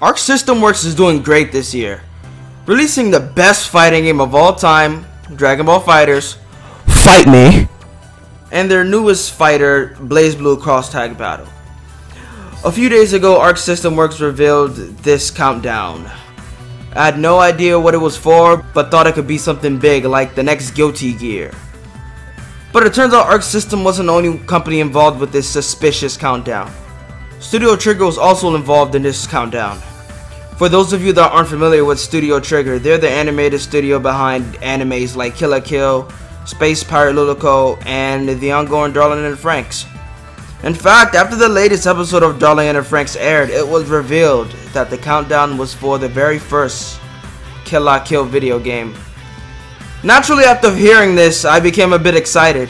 ArcSystemWorks is doing great this year, releasing the best fighting game of all time, Dragon Ball FighterZ, Fight Me, and their newest fighter, BlazBlue Cross Tag Battle. A few days ago, ArcSystemWorks revealed this countdown. I had no idea what it was for, but thought it could be something big like the next Guilty Gear. But it turns out Arc System wasn't the only company involved with this suspicious countdown. Studio Trigger was also involved in this countdown. For those of you that aren't familiar with Studio Trigger, they're the animated studio behind animes like Kill la Kill, Space Pirate Luluco, and the ongoing Darling and Franxx. In fact, after the latest episode of Darling and Franxx aired, it was revealed that the countdown was for the very first Kill la Kill video game. Naturally, after hearing this, I became a bit excited,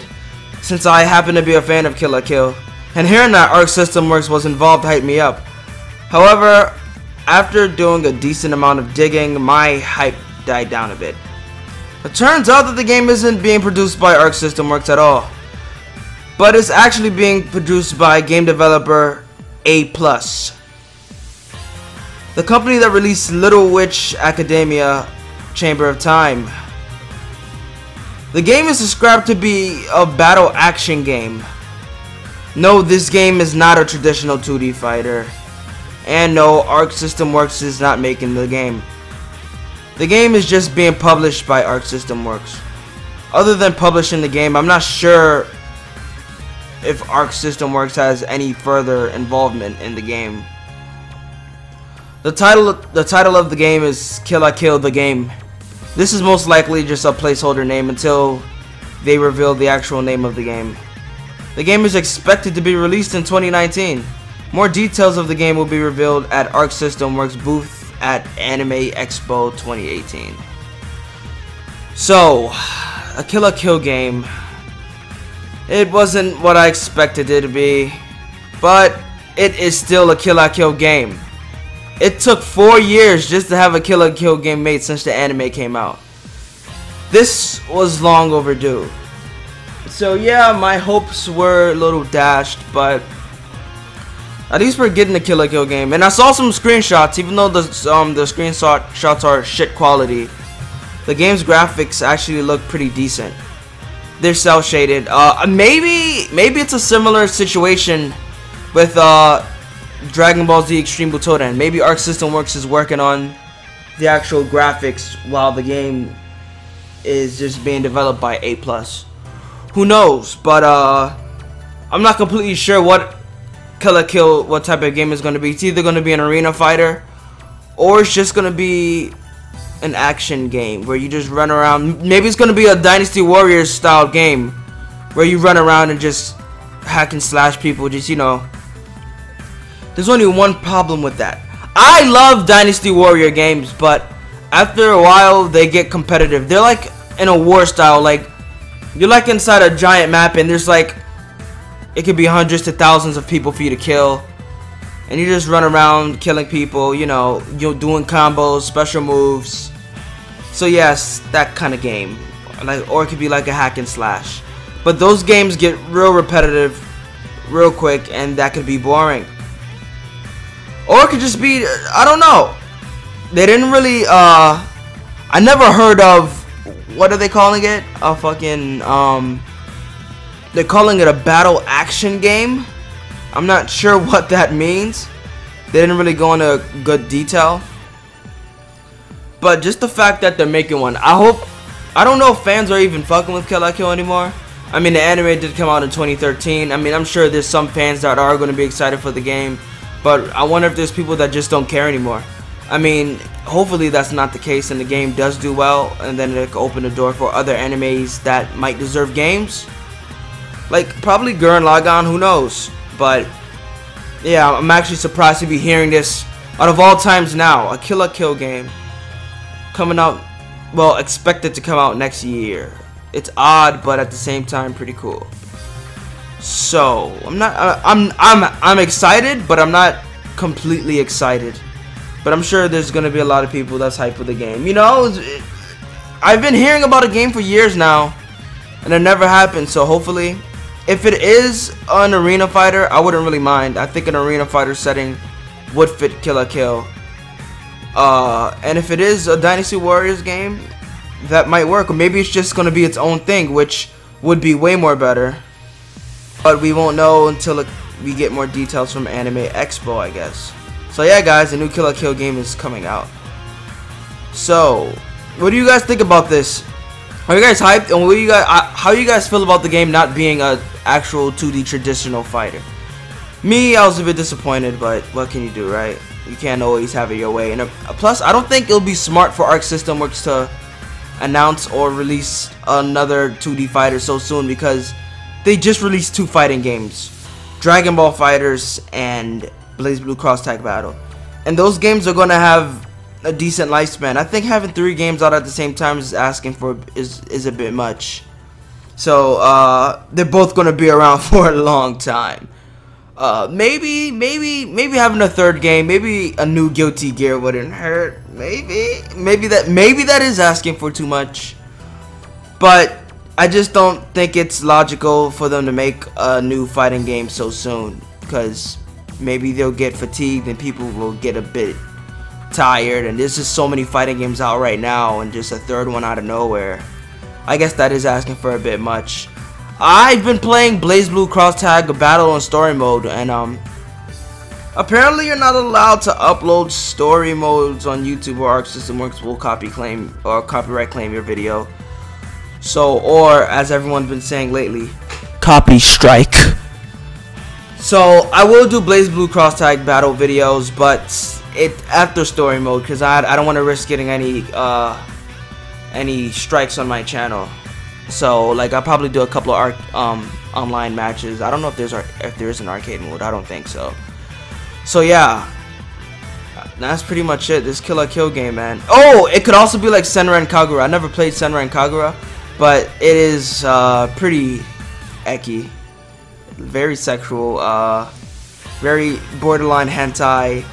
since I happen to be a fan of Kill la Kill, and hearing that ArcSystemWorks was involved hyped me up. However, after doing a decent amount of digging, my hype died down a bit. It turns out that the game isn't being produced by ArcSystemWorks at all, but it's actually being produced by game developer A+. The company that released Little Witch Academia Chamber of Time. The game is described to be a battle action game. No, this game is not a traditional 2D fighter. And no, ArcSystemWorks is not making the game. The game is just being published by ArcSystemWorks. Other than publishing the game, I'm not sure if ArcSystemWorks has any further involvement in the game. The title of the game is Kill la Kill the Game. This is most likely just a placeholder name until they reveal the actual name of the game. The game is expected to be released in 2019. More details of the game will be revealed at ArcSystemWorks booth at Anime Expo 2018. So, a Kill la Kill game. It wasn't what I expected it to be, but it is still a Kill la Kill game. It took 4 years just to have a Kill la Kill game made since the anime came out. This was long overdue. So yeah, my hopes were a little dashed, but at least we're getting a Kill la Kill game. And I saw some screenshots, even though the screenshots are shit quality. The game's graphics actually look pretty decent. They're cel shaded. Maybe it's a similar situation with Dragon Ball Z Extreme Butoden. Maybe ArcSystemWorks is working on the actual graphics while the game is just being developed by A+. Who knows? But I'm not completely sure what Kill la Kill, what type of game is going to be. It's either going to be an arena fighter, or it's just going to be an action game where you just run around. Maybe it's going to be a Dynasty Warriors style game where you run around and just hack and slash people, just, you know. There's only one problem with that. I love Dynasty Warrior games, but after a while they get competitive. They're like in a war style, like you're like inside a giant map and there's like, it could be hundreds to thousands of people for you to kill, and you just run around killing people, you know, you're doing combos, special moves. So yes, that kind of game, like, or it could be like a hack and slash. But those games get real repetitive real quick, and that could be boring. Or it could just be, I don't know. They didn't really, I never heard of, what are they calling it? A fucking, they're calling it a battle action game. I'm not sure what that means. They didn't really go into good detail. But just the fact that they're making one, I don't know if fans are even fucking with Kill la Kill anymore. I mean, the anime did come out in 2013. I mean, I'm sure there's some fans that are going to be excited for the game. But I wonder if there's people that just don't care anymore. I mean, hopefully that's not the case and the game does do well, and then it could open the door for other animes that might deserve games. Like probably Gurren Lagann, who knows. But yeah, I'm actually surprised to be hearing this out of all times now. A Kill la Kill game coming out, well, expected to come out next year. It's odd, but at the same time pretty cool. So I'm excited, but I'm not completely excited. But I'm sure there's gonna be a lot of people that's hyped for the game. You know, I've been hearing about a game for years now, and it never happened. So hopefully, if it is an arena fighter, I wouldn't really mind. I think an arena fighter setting would fit Kill la Kill. And if it is a Dynasty Warriors game, that might work. Or maybe it's just gonna be its own thing, which would be way more better. But we won't know until we get more details from Anime Expo, I guess. So yeah, guys, a new Kill la Kill game is coming out. So, what do you guys think about this? Are you guys hyped? And how do you guys feel about the game not being a actual 2D traditional fighter? Me, I was a bit disappointed, but what can you do, right? You can't always have it your way. And plus, I don't think it'll be smart for ArcSystemWorks to announce or release another 2D fighter so soon, because they just released 2 fighting games, Dragon Ball FighterZ and BlazBlue Cross Tag Battle, and those games are gonna have a decent lifespan. I think having 3 games out at the same time is asking for is a bit much. So they're both gonna be around for a long time. Maybe having a 3rd game, maybe a new Guilty Gear wouldn't hurt. Maybe that is asking for too much. But I just don't think it's logical for them to make a new fighting game so soon, because maybe they'll get fatigued and people will get a bit tired, and there's just so many fighting games out right now, and just a 3rd one out of nowhere. I guess that is asking for a bit much. I've been playing BlazBlue Cross Tag Battle in story mode, and apparently you're not allowed to upload story modes on YouTube, or ArcSystemWorks will copyright claim your video. So, or as everyone's been saying lately, copy strike. So I will do BlazBlue Cross Tag Battle videos, but it after story mode, because I don't want to risk getting any strikes on my channel. So like I'll probably do a couple of online matches. I don't know if there is an arcade mode. I don't think so. So yeah, that's pretty much it. This Kill la Kill game, man. Oh, it could also be like Senran and Kagura. I never played Senran and Kagura, but it is pretty ecchi, very sexual, very borderline hentai,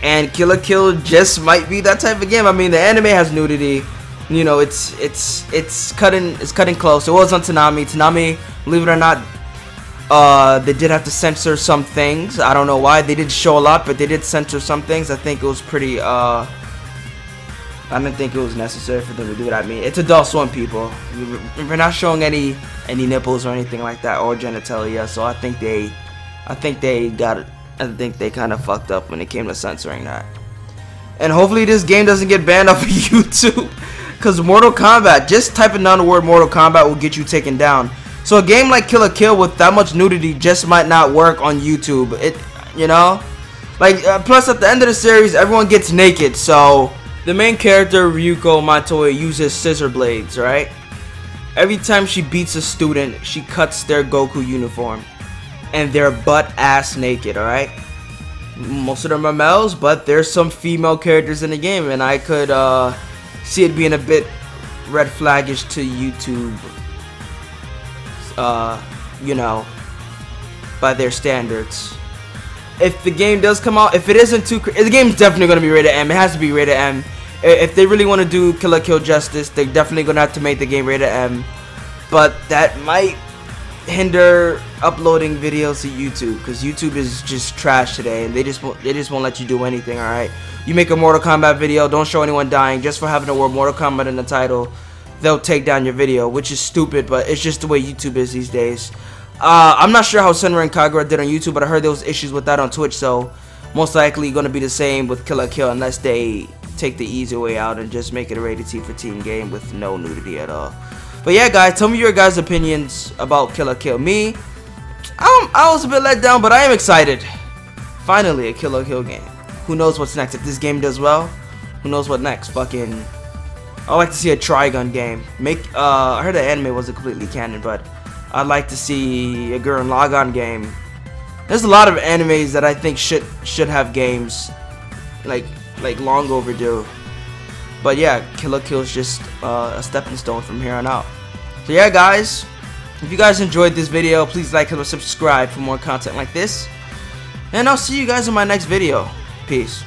and Kill la Kill just might be that type of game. I mean, the anime has nudity. You know, it's cutting close. It was on Toonami. Toonami, believe it or not, they did have to censor some things. I don't know why. They did show a lot, but they did censor some things. I think it was pretty I didn't think it was necessary for them to do it. I mean, it's Adult Swim, people. We're not showing any nipples or anything like that, or genitalia. So I think they kind of fucked up when it came to censoring that. And hopefully this game doesn't get banned off of YouTube. Because Mortal Kombat, just typing down the word Mortal Kombat will get you taken down. So a game like Kill la Kill with that much nudity just might not work on YouTube. You know? Like, plus at the end of the series, everyone gets naked. So the main character, Ryuko Matoi, uses scissor blades, right? Every time she beats a student, she cuts their Goku uniform. And they're butt-ass naked, alright? Most of them are males, but there's some female characters in the game. And I could, see it being a bit red flaggish to YouTube, you know, by their standards. If the game does come out, if it isn't too, the game's definitely going to be rated M. It has to be rated M. If they really want to do Kill la Kill justice, they're definitely going to have to make the game rated M. But that might hinder uploading videos to YouTube, because YouTube is just trash today, and they just won't let you do anything. All right, you make a Mortal Kombat video, don't show anyone dying, just for having the word Mortal Kombat in the title, they'll take down your video, which is stupid, but it's just the way YouTube is these days. I'm not sure how Senran and Kagura did on YouTube, but I heard there was issues with that on Twitch, so most likely going to be the same with Kill la Kill, unless they take the easy way out and just make it a rated T for teen game with no nudity at all. But yeah, guys, tell me your guys' opinions about Kill la Kill. Me, I was a bit let down, but I am excited. Finally, a Kill la Kill game. Who knows what's next? If this game does well, who knows what next? Fucking, I'd like to see a Trigun game. I heard the anime wasn't completely canon, but I'd like to see a Gurren Lagann game. There's a lot of animes that I think should have games, like long overdue. But yeah, Kill la Kill is just a stepping stone from here on out. So yeah, guys, if you guys enjoyed this video, please like and subscribe for more content like this. And I'll see you guys in my next video. Peace.